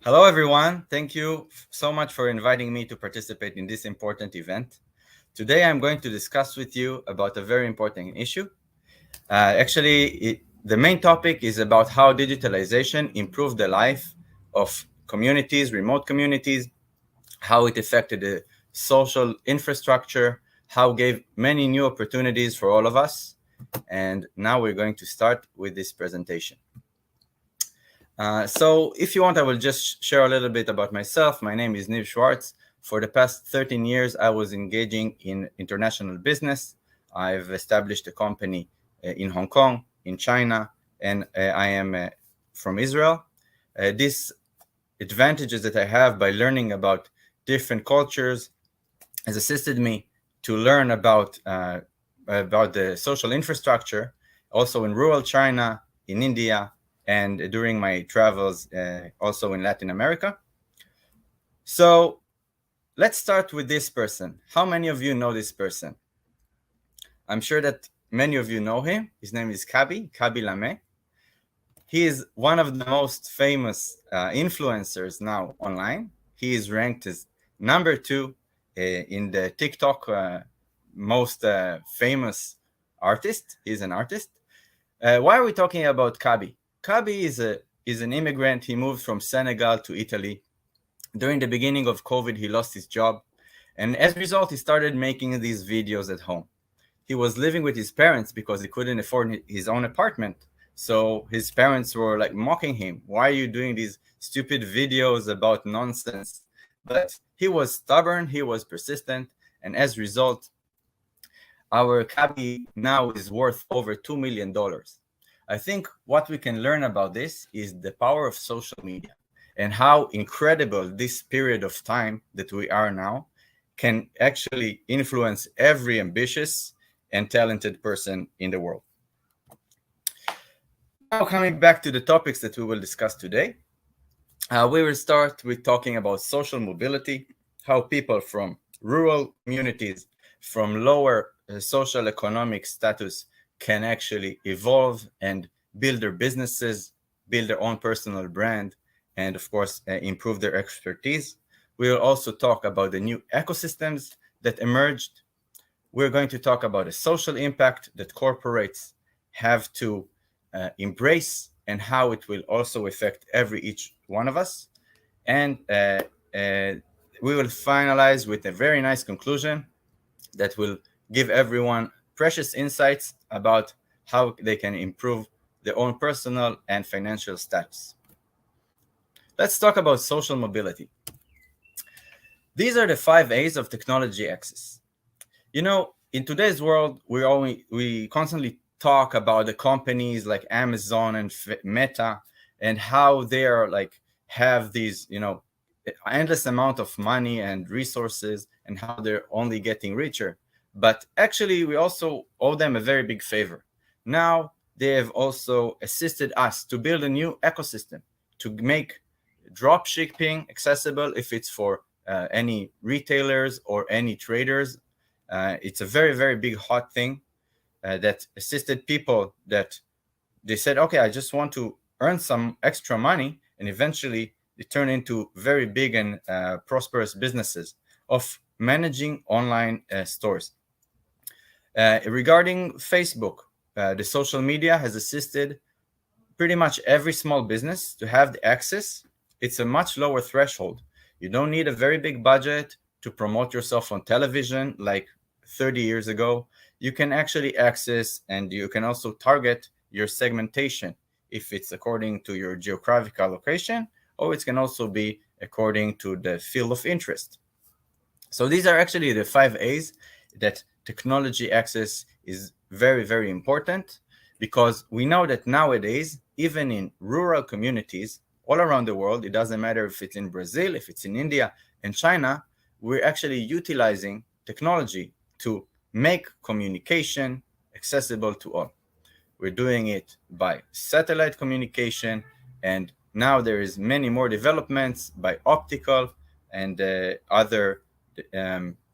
Hello, everyone. Thank you so much for inviting me to participate in this important event. Today, I'm going to discuss with you about a very important issue. The main topic is about how digitalization improved the life of communities, remote communities, how it affected the social infrastructure, how it gave many new opportunities for all of us. And now we're going to start with this presentation. So if you want, I will just share a little bit about myself. My name is Niv Schwartz. For the past 13 years, I was engaging in international business. I've established a company in Hong Kong, in China, and I am from Israel. These advantages that I have by learning about different cultures has assisted me to learn about the social infrastructure, also in rural China, in India, and during my travels also in Latin America. So let's start with this person. How many of you know this person? I'm sure that many of you know him. His name is Kabi Lame. He is one of the most famous influencers now online. He is ranked as number 2 in the TikTok most famous artist. He's an artist. Why are we talking about Kabi? Kabi is an immigrant. He moved from Senegal to Italy. During the beginning of COVID, he lost his job. And as a result, he started making these videos at home. He was living with his parents because he couldn't afford his own apartment. So his parents were like mocking him. Why are you doing these stupid videos about nonsense? But he was stubborn, he was persistent, and as a result, our Kabi now is worth over $2 million. I think what we can learn about this is the power of social media and how incredible this period of time that we are now can actually influence every ambitious and talented person in the world. Now, coming back to the topics that we will discuss today, we will start with talking about social mobility, how people from rural communities, from lower social economic status can actually evolve and build their businesses, build their own personal brand, and of course, improve their expertise. We will also talk about the new ecosystems that emerged. We're going to talk about the social impact that corporates have to embrace and how it will also affect each one of us. And we will finalize with a very nice conclusion that will give everyone precious insights about how they can improve their own personal and financial status. Let's talk about social mobility. These are the 5 A's of technology access. You know, in today's world, we constantly talk about the companies like Amazon and Meta and how they are have these, endless amount of money and resources and how they're only getting richer. But actually, we also owe them a very big favor. Now, they have also assisted us to build a new ecosystem to make drop shipping accessible if it's for any retailers or any traders. It's a very, very big hot thing that assisted people that they said, okay, I just want to earn some extra money, and eventually they turn into very big and prosperous businesses of managing online stores. Regarding Facebook, the social media has assisted pretty much every small business to have the access. It's a much lower threshold. You don't need a very big budget to promote yourself on television like 30 years ago. You can actually access, and you can also target your segmentation if it's according to your geographical location, or it can also be according to the field of interest. So these are actually the 5 A's that technology access is very, very important, because we know that nowadays, even in rural communities all around the world, it doesn't matter if it's in Brazil, if it's in India and China, we're actually utilizing technology to make communication accessible to all. We're doing it by satellite communication, and now there is many more developments by optical and other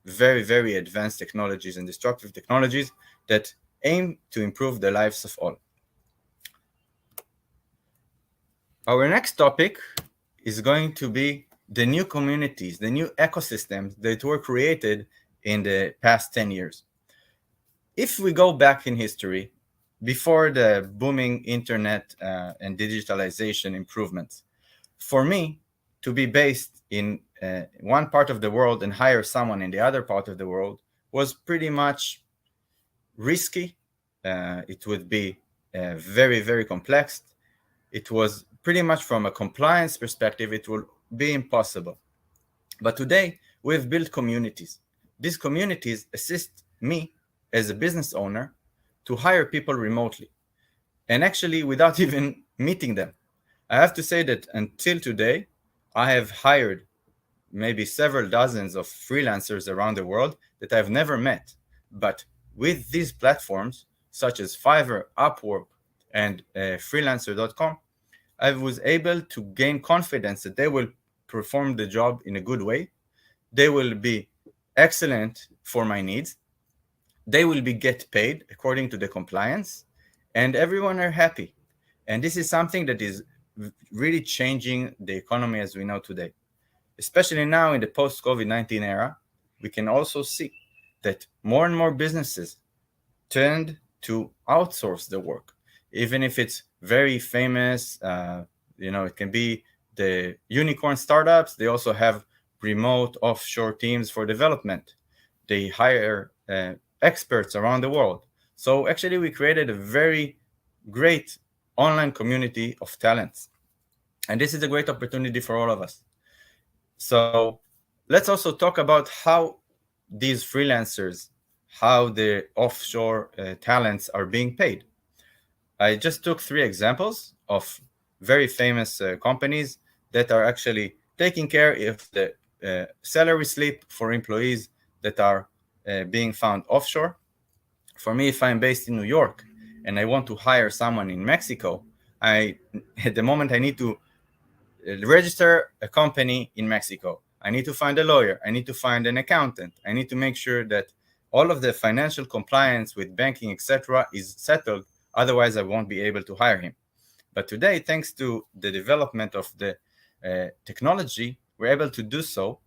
very, very advanced technologies and disruptive technologies that aim to improve the lives of all. Our next topic is going to be the new communities, the new ecosystems that were created in the past 10 years. If we go back in history, before the booming internet and digitalization improvements, for me to be based in one part of the world and hire someone in the other part of the world was pretty much risky. It would be very, very complex. It was pretty much from a compliance perspective, it would be impossible. But today, we've built communities. These communities assist me as a business owner to hire people remotely, and actually without even meeting them. I have to say that until today, I have hired maybe several dozens of freelancers around the world that I've never met. But with these platforms, such as Fiverr, Upwork, and freelancer.com, I was able to gain confidence that they will perform the job in a good way. They will be excellent for my needs. They will be get paid according to the compliance, and everyone are happy. And this is something that is really changing the economy as we know today. Especially now in the post-COVID-19 era, we can also see that more and more businesses tend to outsource the work, even if it's very famous. It can be the unicorn startups. They also have remote offshore teams for development. They hire experts around the world. So actually, we created a very great online community of talents. And this is a great opportunity for all of us. So let's also talk about how these freelancers, how the offshore talents are being paid. I just took 3 examples of very famous companies that are actually taking care of the salary slip for employees that are being found offshore. For me, if I'm based in New York and I want to hire someone in Mexico, at the moment I need to register a company in Mexico. I need to find a lawyer. I need to find an accountant. I need to make sure that all of the financial compliance with banking, etc., is settled. Otherwise, I won't be able to hire him. But today, thanks to the development of the technology, we're able to do so.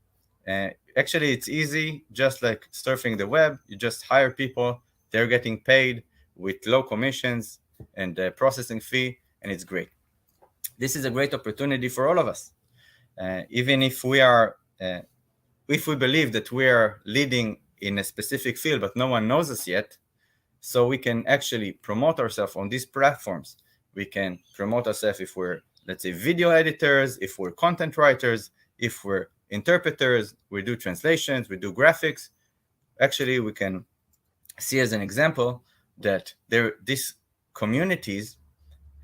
Actually, it's easy, just like surfing the web. You just hire people. They're getting paid with low commissions and the processing fee, and it's great. This is a great opportunity for all of us. Even if we believe that we are leading in a specific field, but no one knows us yet, so we can actually promote ourselves on these platforms. We can promote ourselves if we're, let's say, video editors, if we're content writers, if we're interpreters, we do translations, we do graphics. Actually, we can see as an example that these communities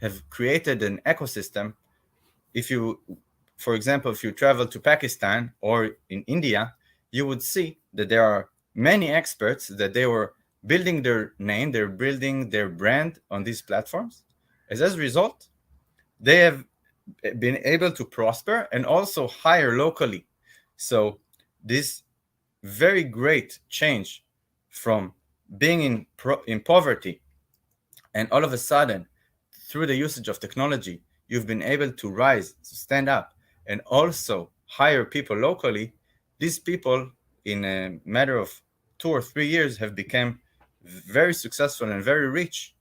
have created an ecosystem. For example, if you travel to Pakistan or in India, you would see that there are many experts that they were building their name, they're building their brand on these platforms. As a result, they have been able to prosper and also hire locally. So this very great change from being in poverty, and all of a sudden, through the usage of technology, you've been able to rise, to stand up, and also hire people locally. These people, in a matter of 2 or 3 years, have become very successful and very rich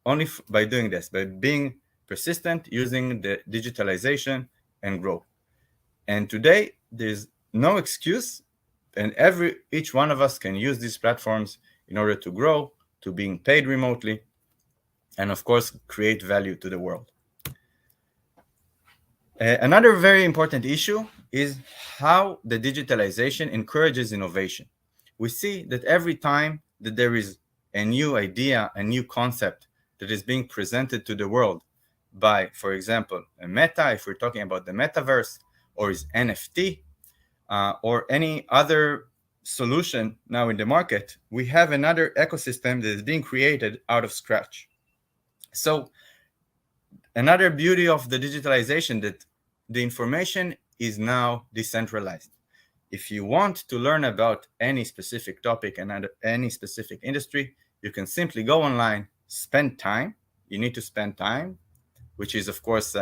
only by doing this, by being persistent, using the digitalization and grow. And today, there's no excuse, and each one of us can use these platforms in order to grow, to being paid remotely, and of course, create value to the world. Another very important issue is how the digitalization encourages innovation. We see that every time that there is a new idea, a new concept that is being presented to the world by, for example, a Meta, if we're talking about the metaverse, or is NFT, or any other solution now in the market, we have another ecosystem that is being created out of scratch. So another beauty of the digitalization, that the information is now decentralized. If you want to learn about any specific topic and any specific industry, you can simply go online, spend time. You need to spend time, which is, of course,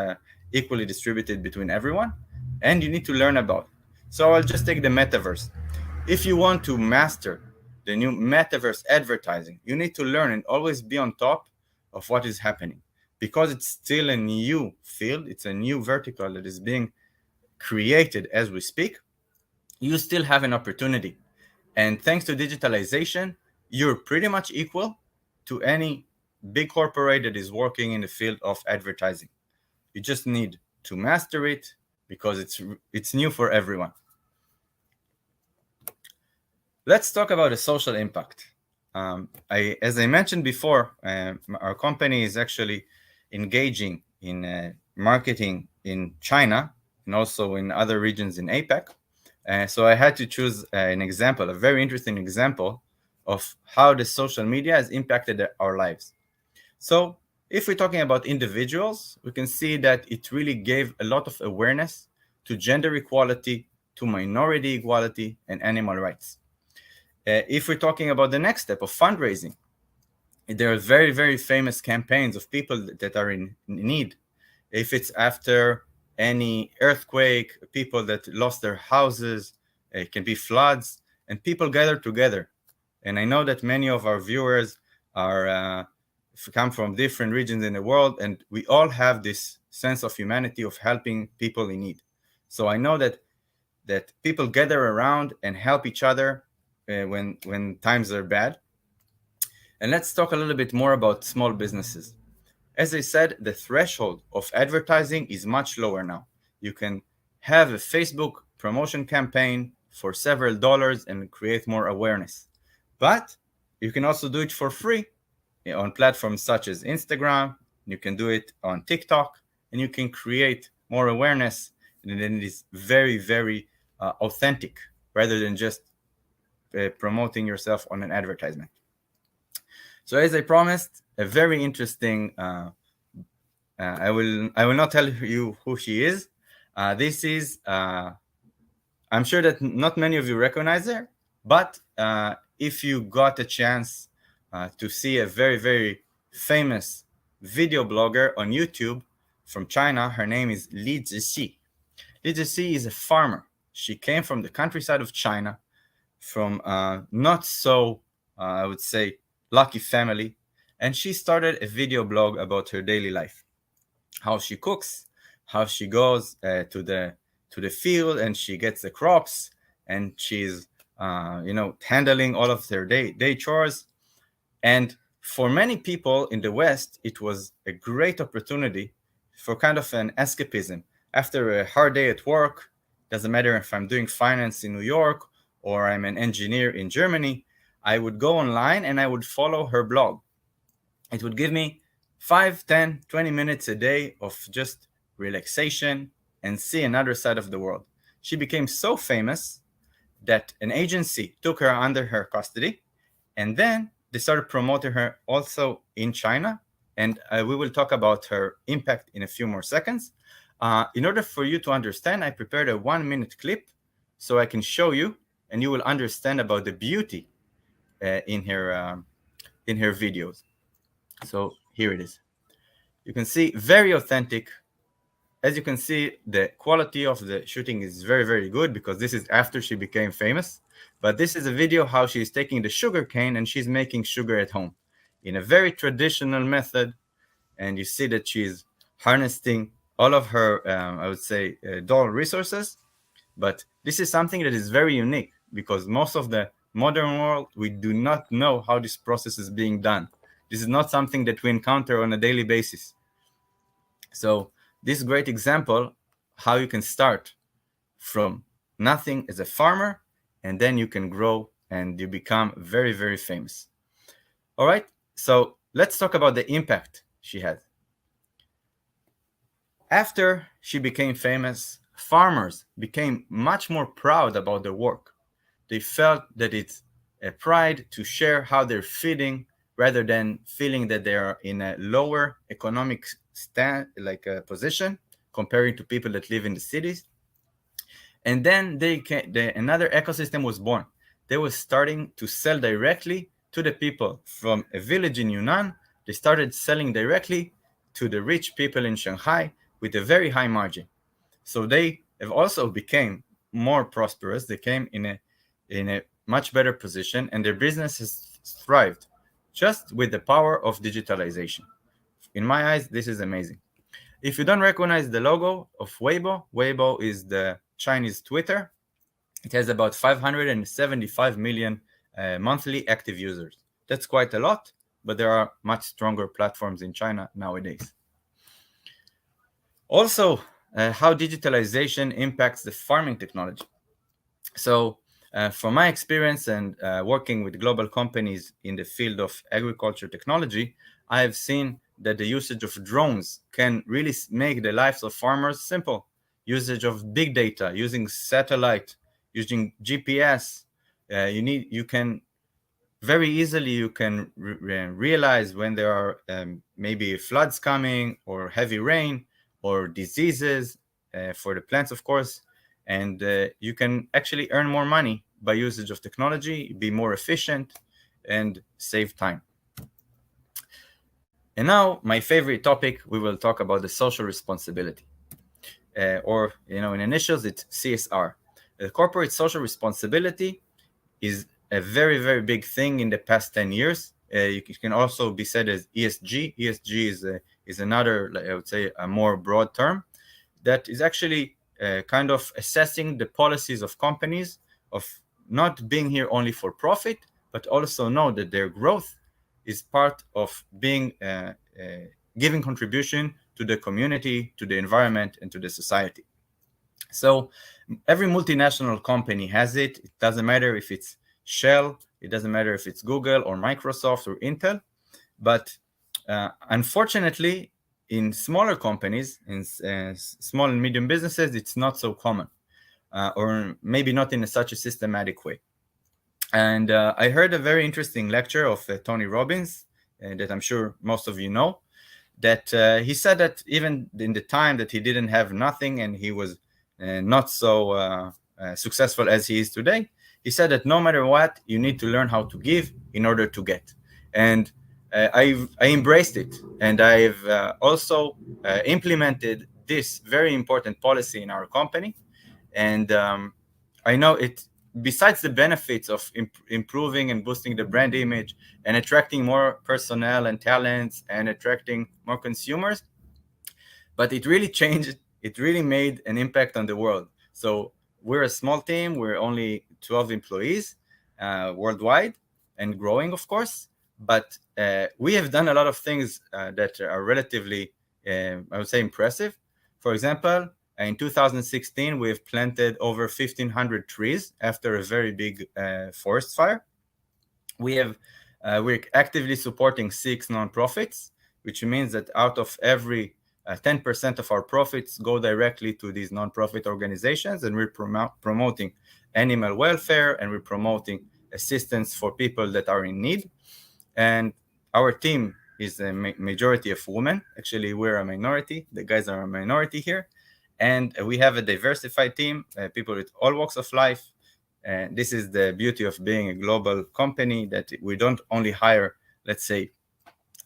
equally distributed between everyone, and you need to learn about. So I'll just take the metaverse. If you want to master the new metaverse advertising, you need to learn and always be on top of what is happening, because it's still a new field. It's a new vertical that is being created as we speak. You still have an opportunity. And thanks to digitalization, you're pretty much equal to any big corporate that is working in the field of advertising. You just need to master it because it's new for everyone. Let's talk about the social impact. As I mentioned before, our company is actually engaging in marketing in China and also in other regions in APAC. So I had to choose an example, a very interesting example of how the social media has impacted our lives. So if we're talking about individuals, we can see that it really gave a lot of awareness to gender equality, to minority equality, and animal rights. If we're talking about the next step of fundraising, there are very, very famous campaigns of people that are in need. If it's after any earthquake, people that lost their houses, it can be floods, and people gather together. And I know that many of our viewers are come from different regions in the world, and we all have this sense of humanity of helping people in need. So I know that people gather around and help each other when times are bad. And let's talk a little bit more about small businesses. As I said, the threshold of advertising is much lower now. You can have a Facebook promotion campaign for several dollars and create more awareness. But you can also do it for free on platforms such as Instagram. You can do it on TikTok, and you can create more awareness. And then it is very, very authentic rather than just promoting yourself on an advertisement. So as I promised, a very interesting, I will not tell you who she is. This is, I'm sure that not many of you recognize her, but if you got a chance to see a very, very famous video blogger on YouTube from China, her name is Li Zixi. Li Zixi is a farmer. She came from the countryside of China, from not so, I would say, lucky family, and she started a video blog about her daily life, how she cooks, how she goes to the field and she gets the crops, and she's handling all of their day chores. And for many people in the West, it was a great opportunity for kind of an escapism after a hard day at work. Doesn't matter if I'm doing finance in New York or I'm an engineer in Germany, I would go online and I would follow her blog. It would give me 5, 10, 20 minutes a day of just relaxation and see another side of the world. She became so famous that an agency took her under her custody, and then they started promoting her also in China. And we will talk about her impact in a few more seconds. In order for you to understand, I prepared a 1-minute clip so I can show you, and you will understand about the beauty in her videos. So here it is. You can see very authentic. As you can see, the quality of the shooting is very, very good because this is after she became famous. But this is a video how she's taking the sugar cane and she's making sugar at home in a very traditional method. And you see that she's harnessing all of her, I would say, dollar resources. But this is something that is very unique because most of the modern world, we do not know how this process is being done. This is not something that we encounter on a daily basis. So this great example, how you can start from nothing as a farmer, and then you can grow and you become very, very famous. All right, so let's talk about the impact she had. After she became famous, farmers became much more proud about their work. They felt that it's a pride to share how they're feeding rather than feeling that they are in a lower economic position comparing to people that live in the cities. And then another ecosystem was born. They were starting to sell directly to the people from a village in Yunnan. They started selling directly to the rich people in Shanghai with a very high margin. So they have also became more prosperous. They came in a much better position, and their business has thrived just with the power of digitalization. In my eyes, this is amazing. If you don't recognize the logo of Weibo, Weibo is the Chinese Twitter. It has about 575 million monthly active users. That's quite a lot, but there are much stronger platforms in China nowadays. Also, how digitalization impacts the farming technology. So, from my experience and working with global companies in the field of agriculture technology, I have seen that the usage of drones can really make the lives of farmers simple. Usage of big data, using satellite, using GPS. You can very easily realize when there are maybe floods coming or heavy rain or diseases for the plants, of course, and you can actually earn more money by usage of technology, be more efficient, and save time. And now, my favorite topic, we will talk about the social responsibility, or in initials, it's CSR. Corporate social responsibility is a very, very big thing in the past 10 years. It can also be said as ESG. ESG is another, I would say, a more broad term that is actually kind of assessing the policies of companies of not being here only for profit, but also know that their growth is part of being giving contribution to the community, to the environment, and to the society. So every multinational company has it. It doesn't matter if it's Shell, it doesn't matter if it's Google or Microsoft or Intel. But unfortunately, in smaller companies, in small and medium businesses, it's not so common, or maybe not in such a systematic way. And I heard a very interesting lecture of Tony Robbins that I'm sure most of you know, that he said that even in the time that he didn't have nothing and he was not so successful as he is today, he said that no matter what, you need to learn how to give in order to get. And I embraced it, and I've also implemented this very important policy in our company. And I know it, besides the benefits of improving and boosting the brand image and attracting more personnel and talents and attracting more consumers, but it really changed, it really made an impact on the world. So we're a small team, we're only 12 employees worldwide and growing, of course, but we have done a lot of things that are relatively, I would say, impressive. For example, in 2016, we've planted over 1,500 trees after a very big forest fire. We're actively supporting 6 nonprofits, which means that out of every 10% of our profits go directly to these nonprofit organizations, and we're promoting animal welfare, and we're promoting assistance for people that are in need. And our team is a majority of women. Actually, we're a minority. The guys are a minority here. And we have a diversified team, people with all walks of life. And this is the beauty of being a global company, that we don't only hire, let's say,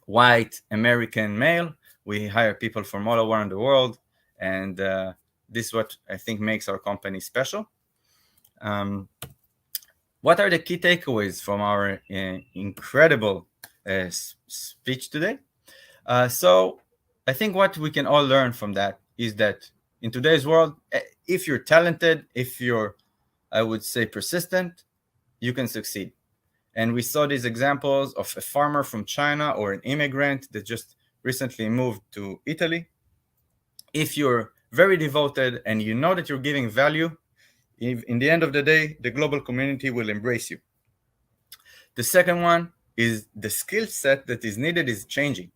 white American male. We hire people from all around the world. And this is what I think makes our company special. What are the key takeaways from our incredible speech today? So I think what we can all learn from that is that in today's world, if you're talented, if you're, I would say, persistent, you can succeed. And we saw these examples of a farmer from China or an immigrant that just recently moved to Italy. If you're very devoted and you know that you're giving value, in the end of the day, the global community will embrace you. The second one is the skill set that is needed is changing.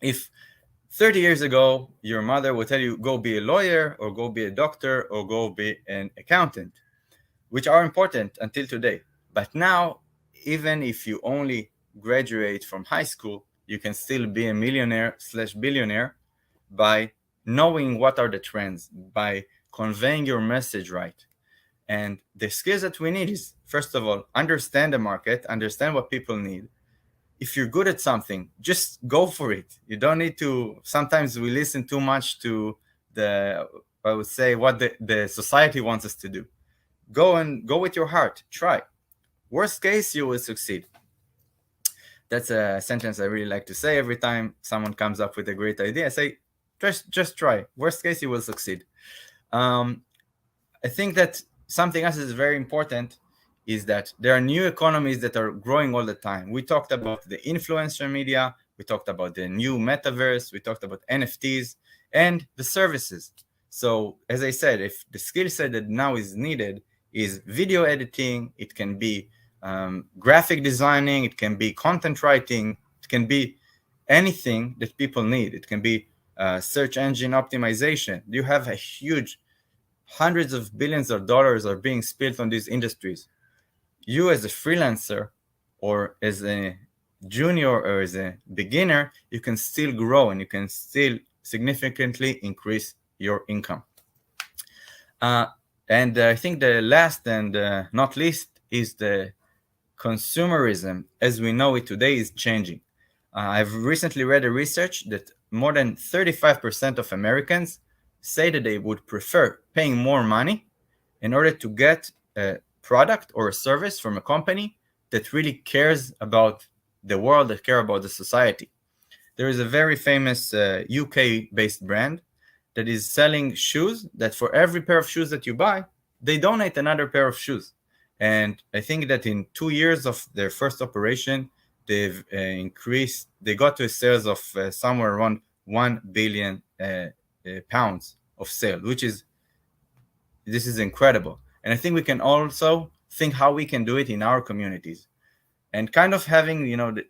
If 30 years ago, your mother would tell you, go be a lawyer or go be a doctor or go be an accountant, which are important until today. But now, even if you only graduate from high school, you can still be a millionaire/billionaire by knowing what are the trends, by conveying your message right. And the skills that we need is, first of all, understand the market, understand what people need, if you're good at something, just go for it. You don't need to. Sometimes we listen too much to I would say, what the society wants us to do. Go with your heart. Try. Worst case, you will succeed. That's a sentence I really like to say every time someone comes up with a great idea. I say, just try. Worst case, you will succeed. I think that something else is very important is that there are new economies that are growing all the time. We talked about the influencer media, we talked about the new metaverse, we talked about NFTs and the services. So as I said, if the skill set that now is needed is video editing, it can be graphic designing, it can be content writing, it can be anything that people need. It can be search engine optimization. You have a huge hundreds of billions of dollars are being spent on these industries. You as a freelancer or as a junior or as a beginner, you can still grow and you can still significantly increase your income. And I think the last and not least is the consumerism as we know it today is changing. I've recently read a research that more than 35% of Americans say that they would prefer paying more money in order to get a product or a service from a company that really cares about the world, that care about the society. There is a very famous UK-based brand that is selling shoes that for every pair of shoes that you buy, they donate another pair of shoes. And I think that in 2 years of their first operation, they've increased, they got to a sales of somewhere around 1 billion pounds of sale, this is incredible. And I think we can also think how we can do it in our communities and kind of having,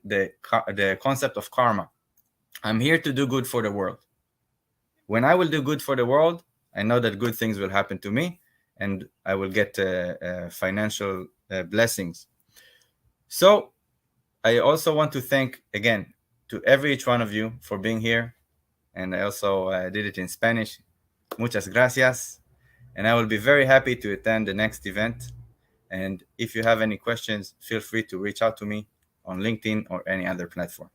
the concept of karma. I'm here to do good for the world. When I will do good for the world, I know that good things will happen to me and I will get financial blessings. So I also want to thank again to each one of you for being here. And I also did it in Spanish. Muchas gracias. And I will be very happy to attend the next event. And if you have any questions, feel free to reach out to me on LinkedIn or any other platform.